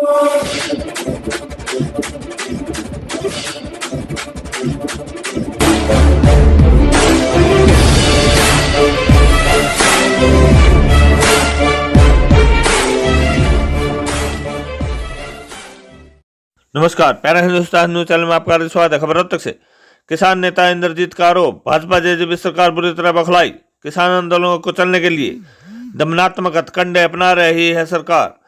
नमस्कार, para Hindustan news channel में आपका स्वागत है। खबर अब तक से किसान नेता इंद्रजीत का आरोप, भाजपा जेजेपी सरकार बुरी तरह बौखलाई। किसान आंदोलन को कुचलने के लिए दमनात्मक हथकंडे अपना रही है सरकार।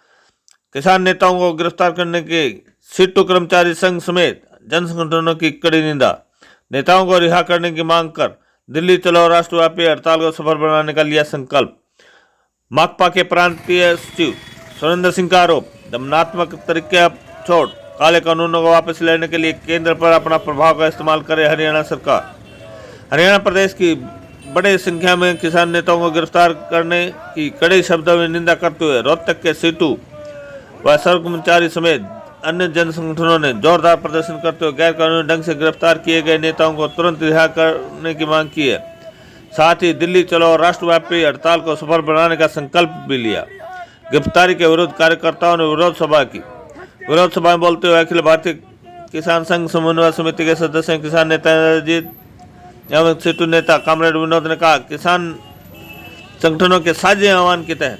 किसान नेताओं को गिरफ्तार करने के सीटू कर्मचारी संघ समेत जन संगठनों की कड़ी निंदा। नेताओं को रिहा करने की मांग कर दिल्ली चलो राष्ट्रव्यापी हड़ताल को सफल बनाने का लिया संकल्प। माकपा के प्रांतीय सचिव सुरेंद्र सिंह का आरोप, दमनात्मक तरीके छोड़ काले कानूनों को वापस लेने के लिए केंद्र पर अपना प्रभाव का इस्तेमाल करे हरियाणा सरकार। हरियाणा प्रदेश की बड़ी संख्या में किसान नेताओं को गिरफ्तार करने की कड़े शब्दों में निंदा करते हुए रोहतक के सीटू व सड़क कर्मचारी समेत अन्य जन संगठनों ने जोरदार प्रदर्शन करते हुए गैर कानूनी ढंग से गिरफ्तार किए गए नेताओं को तुरंत रिहा करने की मांग की है। साथ ही दिल्ली चलो राष्ट्रव्यापी हड़ताल को सफल बनाने का संकल्प भी लिया। गिरफ्तारी के विरुद्ध कार्यकर्ताओं ने विरोध सभा की। विरोध सभा में बोलते हुए अखिल भारतीय किसान संघ समन्वय समिति के सदस्य किसान नेता इंद्रजीत एवं सीटू नेता कॉमरेड विनोद ने कहा, किसान संगठनों के साझे आह्वान के तहत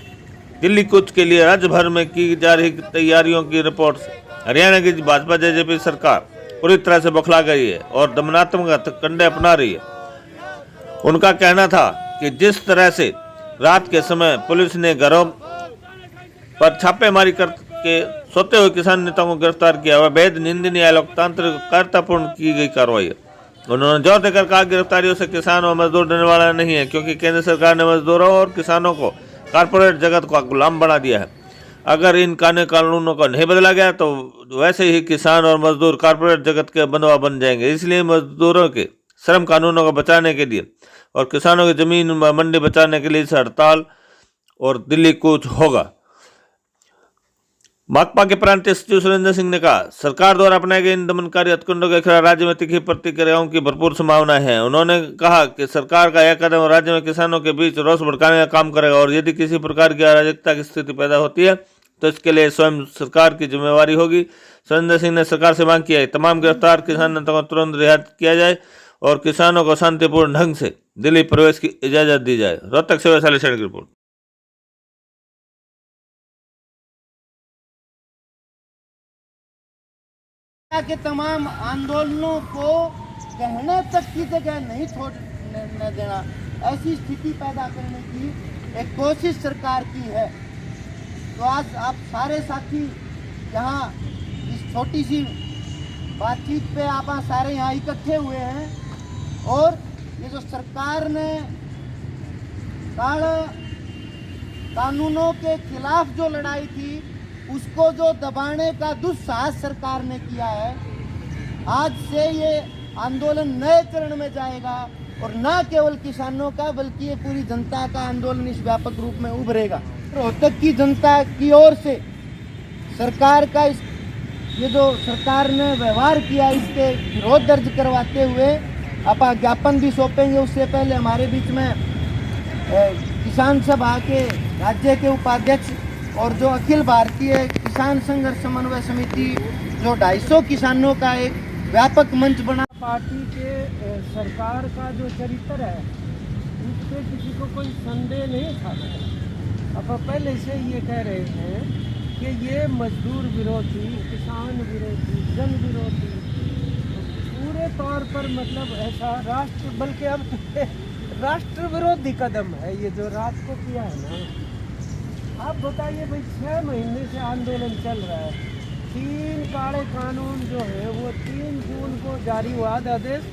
दिल्ली कूच के लिए राज्य भर में की जा रही तैयारियों की रिपोर्ट से हरियाणा की भाजपा जेजेपी सरकार पूरी तरह से बौखला गई है और दमनात्मक हथकंडे अपना रही है। उनका कहना था कि जिस तरह से रात के समय पुलिस ने घरों पर छापेमारी करके सोते हुए किसान नेताओं को गिरफ्तार किया, वह बेहद निंदनीय लोकतांत्रिक कर्तापूर्ण की गई कार्रवाई है। उन्होंने जोर देकर कहा, गिरफ्तारियों से किसान और मजदूर डरने वाला नहीं है, क्योंकि केंद्र सरकार ने मजदूरों और किसानों को कारपोरेट जगत का गुलाम बना दिया है। अगर इन कानूनों को नहीं बदला गया तो वैसे ही किसान और मजदूर कारपोरेट जगत के बंधुआ बन जाएंगे। इसलिए मजदूरों के श्रम कानूनों को बचाने के लिए और किसानों की जमीन मंडी बचाने के लिए इस हड़ताल और दिल्ली कूच होगा। माकपा के प्रांतीय सचिव सुरेंद्र सिंह ने कहा, सरकार द्वारा अपनाए गए इन दमनकारी हथकंडों के खिलाफ राज्य में तीखी प्रतिक्रियाओं की भरपूर संभावना है। उन्होंने कहा कि सरकार का यह कदम राज्य में किसानों के बीच रोष भड़काने का काम करेगा और यदि किसी प्रकार की अराजकता की स्थिति पैदा होती है तो इसके लिए स्वयं सरकार की जिम्मेवारी होगी। सुरेंद्र सिंह ने सरकार से मांग किया है तमाम गिरफ्तार किसान नेताओं को तुरंत रिहा किया जाए और किसानों को शांतिपूर्ण ढंग से दिल्ली प्रवेश की इजाजत दी जाए। रोहतक से वैशाली की रिपोर्ट। के तमाम आंदोलनों को कहने तक की जगह नहीं छोड़ने देना, ऐसी स्थिति पैदा करने की एक कोशिश सरकार की है। तो आज आप सारे साथी यहाँ इस छोटी सी बातचीत पे आप सारे यहाँ इकट्ठे हुए हैं और ये जो सरकार ने कानूनों के खिलाफ जो लड़ाई थी उसको जो दबाने का दुस्साहस सरकार ने किया है, आज से ये आंदोलन नए चरण में जाएगा और न केवल किसानों का बल्कि ये पूरी जनता का आंदोलन इस व्यापक रूप में उभरेगा। रोहतक की जनता की ओर से सरकार का ये जो सरकार ने व्यवहार किया इसके विरोध दर्ज करवाते हुए आप ज्ञापन भी सौंपेंगे। उससे पहले हमारे बीच में किसान सभा के राज्य के उपाध्यक्ष और जो अखिल भारतीय किसान संघर्ष समन्वय समिति जो 250 किसानों का एक व्यापक मंच बना, पार्टी के सरकार का जो चरित्र है उससे किसी को कोई संदेह नहीं था। अब पहले से ये कह रहे हैं कि ये मजदूर विरोधी, किसान विरोधी, जन विरोधी पूरे तौर पर मतलब ऐसा राष्ट्र, बल्कि अब राष्ट्र विरोधी कदम है ये जो रात को किया है ना। आप बताइए भाई, 6 महीने से आंदोलन चल रहा है, 3 काले कानून जो है वो 3 जून को जारी हुआ आदेश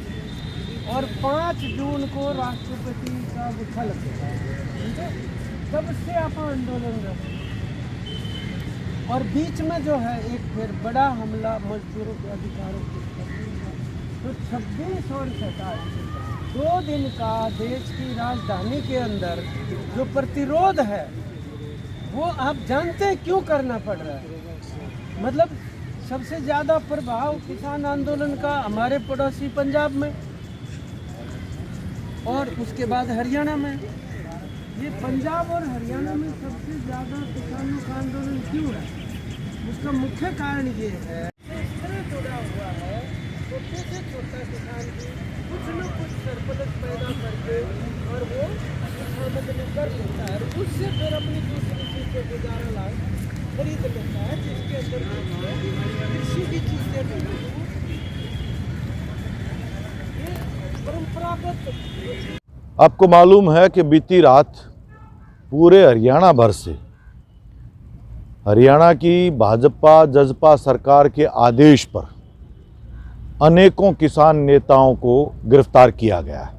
और 5 जून को राष्ट्रपति का गुच्छा लग गया, ठीक है। तब से आप आंदोलन रहे और बीच में जो है एक फिर बड़ा हमला मजदूरों के अधिकारों के तो 26 और 27 2 दिन का देश की राजधानी के अंदर जो प्रतिरोध है वो आप जानते हैं क्यों करना पड़ रहा है। मतलब सबसे ज़्यादा प्रभाव किसान आंदोलन का हमारे पड़ोसी पंजाब में और उसके बाद हरियाणा में। ये पंजाब और हरियाणा में सबसे ज़्यादा किसानों का आंदोलन क्यों है? उसका मुख्य कारण ये है इससे जुड़ा हुआ है। छोटे से छोटा किसान भी कुछ न कुछ सरप्लस पैदा करके और वो आमदनी कर लेता है, उससे फिर अपनी दूसरी चीज़ें गुजारा खरीद लेता है, जिसके अंदर कृषि की चीज़ें नहीं होती। ये परंपरागत। आपको मालूम है कि बीती रात पूरे हरियाणा भर से हरियाणा की भाजपा जजपा सरकार के आदेश पर अनेकों किसान नेताओं को गिरफ्तार किया गया है।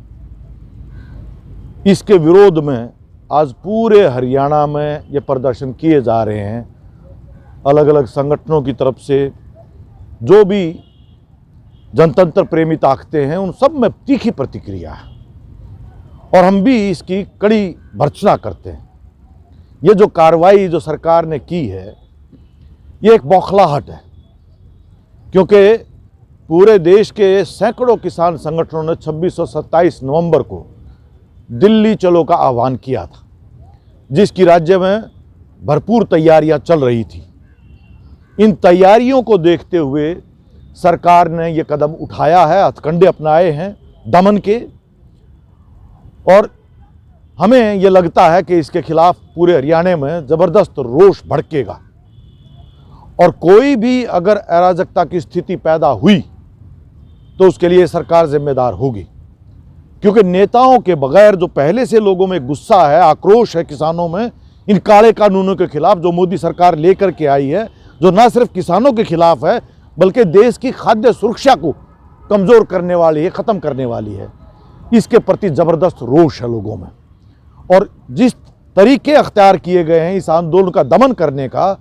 इसके विरोध में आज पूरे हरियाणा में ये प्रदर्शन किए जा रहे हैं। अलग अलग संगठनों की तरफ से जो भी जनतंत्र प्रेमी ताकतें हैं उन सब में तीखी प्रतिक्रिया है और हम भी इसकी कड़ी भर्त्सना करते हैं। ये जो कार्रवाई जो सरकार ने की है ये एक बौखलाहट है, क्योंकि पूरे देश के सैकड़ों किसान संगठनों ने 26 और 27 नवंबर को दिल्ली चलो का आह्वान किया था, जिसकी राज्य में भरपूर तैयारियां चल रही थी। इन तैयारियों को देखते हुए सरकार ने ये कदम उठाया है, हथकंडे अपनाए हैं दमन के, और हमें ये लगता है कि इसके खिलाफ पूरे हरियाणा में ज़बरदस्त रोष भड़केगा और कोई भी अगर अराजकता की स्थिति पैदा हुई तो उसके लिए सरकार जिम्मेदार होगी, क्योंकि नेताओं के बगैर जो पहले से लोगों में गुस्सा है, आक्रोश है किसानों में इन काले कानूनों के खिलाफ जो मोदी सरकार लेकर के आई है, जो न सिर्फ किसानों के खिलाफ है बल्कि देश की खाद्य सुरक्षा को कमज़ोर करने वाली है, ख़त्म करने वाली है, इसके प्रति ज़बरदस्त रोष है लोगों में। और जिस तरीके अख्तियार किए गए हैं इस आंदोलन का दमन करने का,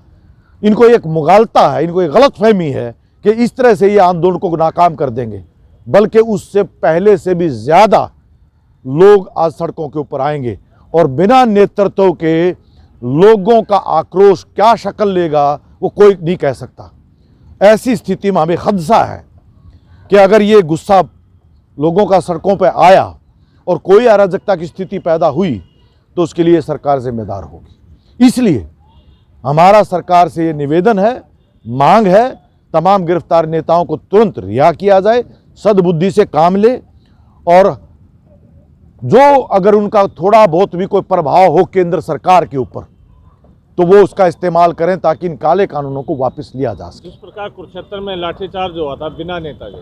इनको एक मुगालता है, इनको एक गलतफहमी है कि इस तरह से ये आंदोलन को नाकाम कर देंगे, बल्कि उससे पहले से भी ज़्यादा लोग आज सड़कों के ऊपर आएंगे और बिना नेतृत्व के लोगों का आक्रोश क्या शक्ल लेगा वो कोई नहीं कह सकता। ऐसी स्थिति में हमें खदशा है कि अगर ये गुस्सा लोगों का सड़कों पर आया और कोई अराजकता की स्थिति पैदा हुई तो उसके लिए सरकार जिम्मेदार होगी। इसलिए हमारा सरकार से ये निवेदन है, मांग है, तमाम गिरफ्तार नेताओं को तुरंत रिहा किया जाए, सद्बुद्धि से काम ले, और जो अगर उनका थोड़ा बहुत भी कोई प्रभाव हो केंद्र सरकार के ऊपर तो वो उसका इस्तेमाल करें ताकि इन काले कानूनों को वापस लिया जा सके। जिस प्रकार कुरुक्षेत्र में लाठीचार्ज हुआ था बिना नेता के,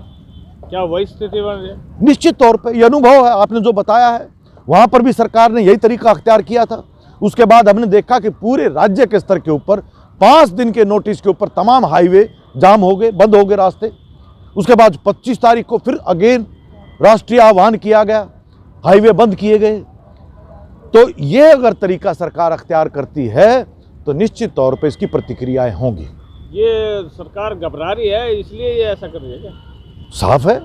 क्या वही स्थिति बन रही है? निश्चित तौर पे ये अनुभव है, आपने जो बताया है वहां पर भी सरकार ने यही तरीका अख्तियार किया था। उसके बाद हमने देखा कि पूरे राज्य के स्तर के ऊपर 5 दिन के नोटिस के ऊपर तमाम हाईवे जाम हो गए, बंद हो गए रास्ते। उसके बाद 25 तारीख को फिर अगेन राष्ट्रीय आह्वान किया गया, हाईवे बंद किए गए। तो ये अगर तरीका सरकार अख्तियार करती है तो निश्चित तौर पे इसकी प्रतिक्रियाएं होंगी। ये सरकार घबरा रही है इसलिए ये ऐसा कर रही है क्या? साफ है,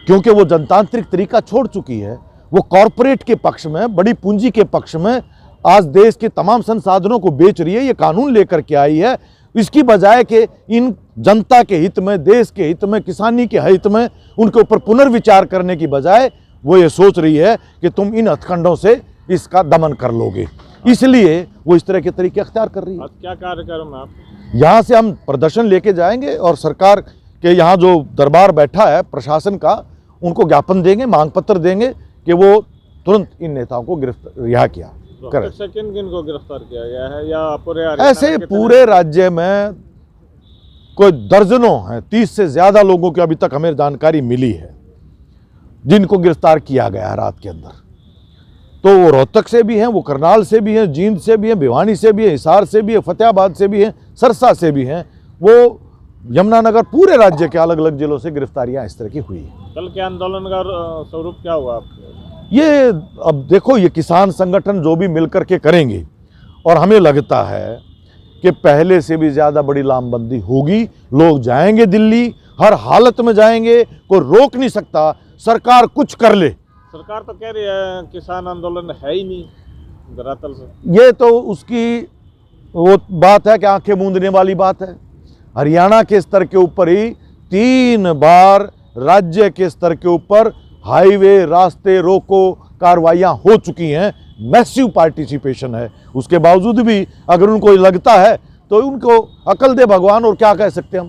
क्योंकि वो जनतांत्रिक तरीका छोड़ चुकी है। वो कॉरपोरेट के पक्ष में, बड़ी पूंजी के पक्ष में आज देश के तमाम संसाधनों को बेच रही है। ये कानून लेकर के आई है, इसकी बजाय कि इन जनता के हित में, देश के हित में, किसानी के हित में उनके ऊपर पुनर्विचार करने की बजाय वो ये सोच रही है कि तुम इन हथकंडों से इसका दमन कर लोगे, इसलिए वो इस तरह के तरीके अख्तियार कर रही है। आज क्या कार्यक्रम है आप? यहाँ से हम प्रदर्शन लेके जाएंगे और सरकार के यहाँ जो दरबार बैठा है प्रशासन का, उनको ज्ञापन देंगे, मांग पत्र देंगे कि वो तुरंत इन नेताओं को रिहा किया करें। किन को गिरफ्तार किया गया है या पूरे ऐसे पूरे राज्य में कोई दर्जनों हैं, 30 से ज़्यादा लोगों की अभी तक हमें जानकारी मिली है जिनको गिरफ्तार किया गया है रात के अंदर। तो वो रोहतक से भी हैं, वो करनाल से भी हैं, जींद से भी हैं, भिवानी से भी हैं, हिसार से भी हैं, फतेहाबाद से भी हैं, सरसा से भी हैं, वो यमुनानगर, पूरे राज्य के अलग अलग जिलों से गिरफ्तारियां इस तरह की हुई हैं। कल के आंदोलन का स्वरूप क्या हुआ आपके? ये अब देखो, ये किसान संगठन जो भी मिलकर के करेंगे और हमें लगता है कि पहले से भी ज़्यादा बड़ी लामबंदी होगी। लोग जाएंगे दिल्ली, हर हालत में जाएंगे, कोई रोक नहीं सकता, सरकार कुछ कर ले। सरकार तो कह रही है किसान आंदोलन है ही नहीं धरातल से। ये तो उसकी वो बात है कि आंखें मूंदने वाली बात है। हरियाणा के स्तर के ऊपर ही 3 बार राज्य के स्तर के ऊपर हाईवे, रास्ते रोको कार्रवाइयाँ हो चुकी हैं, मैसिव पार्टिसिपेशन है। उसके बावजूद भी अगर उनको लगता है तो उनको अकल दे भगवान, और क्या कह सकते हम।